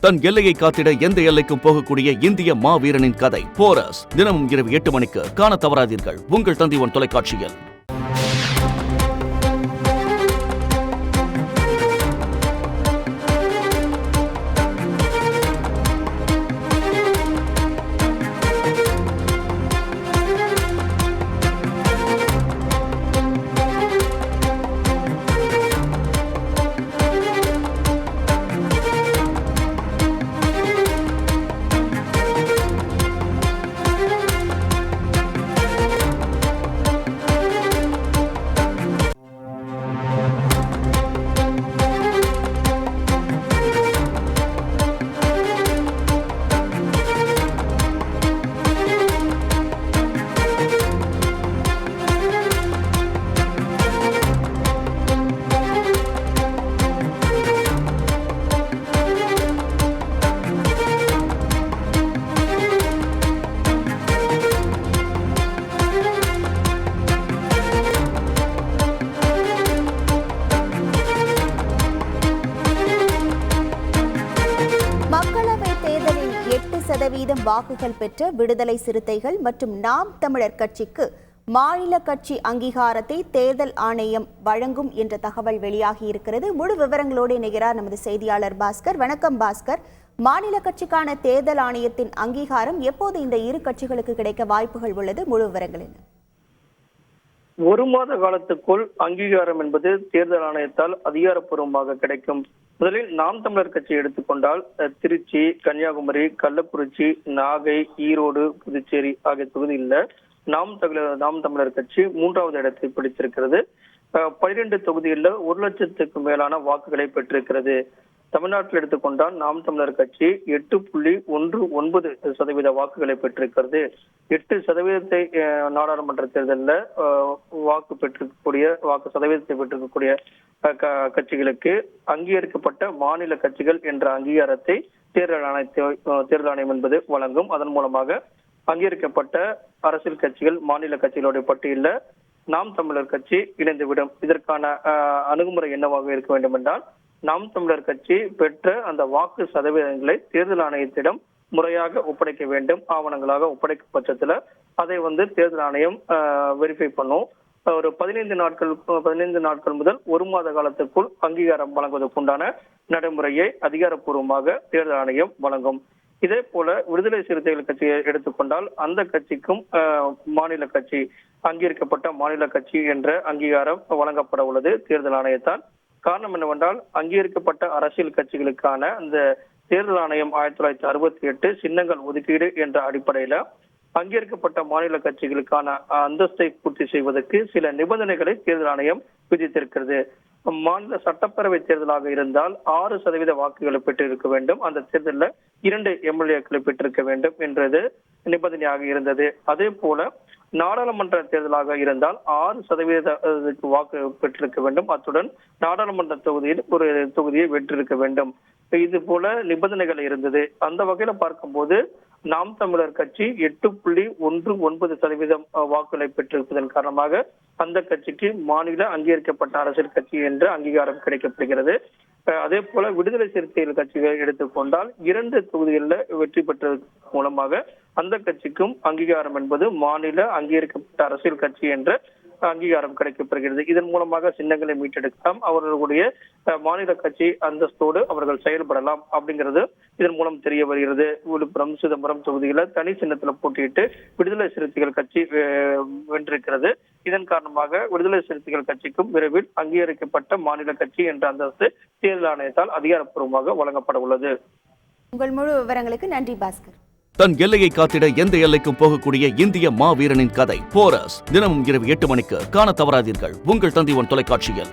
தன் எல்லையை காத்திட எந்த எல்லைக்கும் போகக்கூடிய இந்திய மாவீரனின் கதை போரஸ் தினமும் இரவு 8 மணிக்கு காண தவறாதீர்கள். உங்கள் தந்தி ஒன் தொலைக்காட்சியில். மக்களவை தேர்தலில் 8% வாக்குகள் பெற்ற விடுதலை சிறுத்தைகள் மற்றும் நாம் தமிழர் கட்சிக்கு மாநில கட்சி அங்கீகாரத்தை தேர்தல் ஆணையம் வழங்கும் என்ற தகவல் வெளியாகியிருக்கிறது. முழு விவரங்களோடு இணைகிறார் நமது செய்தியாளர் பாஸ்கர். வணக்கம் பாஸ்கர். மாநில கட்சிக்கான தேர்தல் ஆணையத்தின் அங்கீகாரம் எப்போது இந்த இரு கட்சிகளுக்கு கிடைக்க வாய்ப்புகள் உள்ளது? முழு விவரங்கள் என்ன? ஒரு மாத காலத்துக்குள் அங்கீகாரம் என்பது தேர்தல் ஆணையத்தால் அதிகாரப்பூர்வமாக கிடைக்கும். முதலில் நாம் தமிழர் கட்சி எடுத்துக்கொண்டால் திருச்சி, கன்னியாகுமரி, கள்ளக்குறிச்சி, நாகை, ஈரோடு, புதுச்சேரி ஆகிய தொகுதியில் நாம் தமிழர் கட்சி 3வது இடத்தை பிடித்திருக்கிறது. 12 தொகுதிகளில் 1 லட்சத்துக்கு மேலான வாக்குகளை பெற்றிருக்கிறது. தமிழ்நாட்டில் எடுத்துக்கொண்டால் நாம் தமிழர் கட்சி 8.19% வாக்குகளை பெற்றிருக்கிறது. 8% நாடாளுமன்ற தேர்தலில் வாக்கு சதவீதத்தை பெற்றிருக்கக்கூடிய கட்சிகளுக்கு அங்கீகரிக்கப்பட்ட மாநில கட்சிகள் என்ற அங்கீகாரத்தை தேர்தல் ஆணையம் என்பது வழங்கும். அதன் மூலமாக அங்கீகரிக்கப்பட்ட அரசியல் கட்சிகள் மாநில கட்சிகளுடைய பட்டியலில் நாம் தமிழர் கட்சி இணைந்துவிடும். இதற்கான அணுகுமுறை என்னவாக இருக்க வேண்டும் என்றால், நாம் தமிழர் கட்சி பெற்ற அந்த வாக்கு சதவீதங்களை தேர்தல் ஆணையத்திடம் முறையாக ஒப்படைக்க வேண்டும். ஆவணங்களாக ஒப்படைக்கும் பட்சத்துல அதை தேர்தல் ஆணையம் வெரிஃபை பண்ணும். ஒரு 15 நாட்கள் முதல் 1 மாத காலத்துக்குள் அங்கீகாரம் வழங்குவதற்குண்டான நடைமுறையை அதிகாரப்பூர்வமாக தேர்தல் ஆணையம் வழங்கும். இதே போல விடுதலை சிறுத்தைகள் கட்சியை எடுத்துக்கொண்டால் அந்த கட்சிக்கும் மாநில கட்சி அங்கீகரிக்கப்பட்ட மாநில கட்சி என்ற அங்கீகாரம் வழங்கப்பட உள்ளது தேர்தல் ஆணையத்தால். காரணம் என்னவென்றால், அங்கீகரிக்கப்பட்ட அரசியல் கட்சிகளுக்கான அந்த தேர்தல் ஆணையம் 1968 சின்னங்கள் ஒதுக்கீடு என்ற அடிப்படையில அங்கீகரிக்கப்பட்ட மாநில கட்சிகளுக்கான அந்தஸ்தை பூர்த்தி செய்வதற்கு சில நிபந்தனைகளை தேர்தல் ஆணையம் விதித்திருக்கிறது. மாநில சட்டப்பேரவை தேர்தலாக இருந்தால் 6% வாக்குகளை பெற்றிருக்க வேண்டும். அந்த தேர்தலில் 2 எம்எல்ஏக்களை பெற்றிருக்க வேண்டும் என்றது நிபந்தனையாக இருந்தது. அதே போல நாடாளுமன்ற தேர்தலாக இருந்தால் 6% வாக்கு பெற்றிருக்க வேண்டும். அத்துடன் நாடாளுமன்ற தொகுதியில் ஒரு தொகுதியை வெற்றிருக்க வேண்டும். இது போல நிபந்தனைகள் இருந்தது. அந்த வகையில பார்க்கும்போது நாம் தமிழர் கட்சி 8.19% வாக்குகளை பெற்றிருப்பதன் காரணமாக அந்த கட்சிக்கு மாநில அங்கீகரிக்கப்பட்ட அரசியல் கட்சி என்ற அங்கீகாரம் கிடைக்கப்படுகிறது. அதே போல விடுதலை சிறுத்தைகள் கட்சிகளை எடுத்துக்கொண்டால் 2 தொகுதிகளில் வெற்றி பெற்றதன் மூலமாக அந்த கட்சிக்கும் அங்கீகாரம் என்பது மாநில அங்கீகரிக்கப்பட்ட அரசியல் கட்சி என்ற அங்கீகாரம் கிடைக்கப்படுகிறது. இதன் மூலமாக சின்னங்களை மீட்டெடுக்கலாம், அவர்களுடைய மாநில கட்சி அந்தஸ்தோடு அவர்கள் செயல்படலாம் அப்படிங்கிறது இதன் மூலம் தெரிய வருகிறது. விழுப்புரம், சிதம்பரம் தொகுதியில தனி சின்னத்துல போட்டியிட்டு விடுதலை சிறுத்தைகள் கட்சி வென்றிருக்கிறது. இதன் காரணமாக விடுதலை சிறுத்தைகள் கட்சிக்கும் விரைவில் அங்கீகரிக்கப்பட்ட மாநில கட்சி என்ற அந்தஸ்து தேர்தல் ஆணையத்தால் அதிகாரப்பூர்வமாக வழங்கப்பட உள்ளது. உங்கள் முழு விவரங்களுக்கு நன்றி பாஸ்கர். தன் எல்லையை காத்திட எந்த எல்லைக்கும் போகக்கூடிய இந்திய மாவீரனின் கதை போரஸ் தினமும் இரவு 8 மணிக்கு காண தவறாதீர்கள். உங்கள் தந்தி ஒன் தொலைக்காட்சியில்.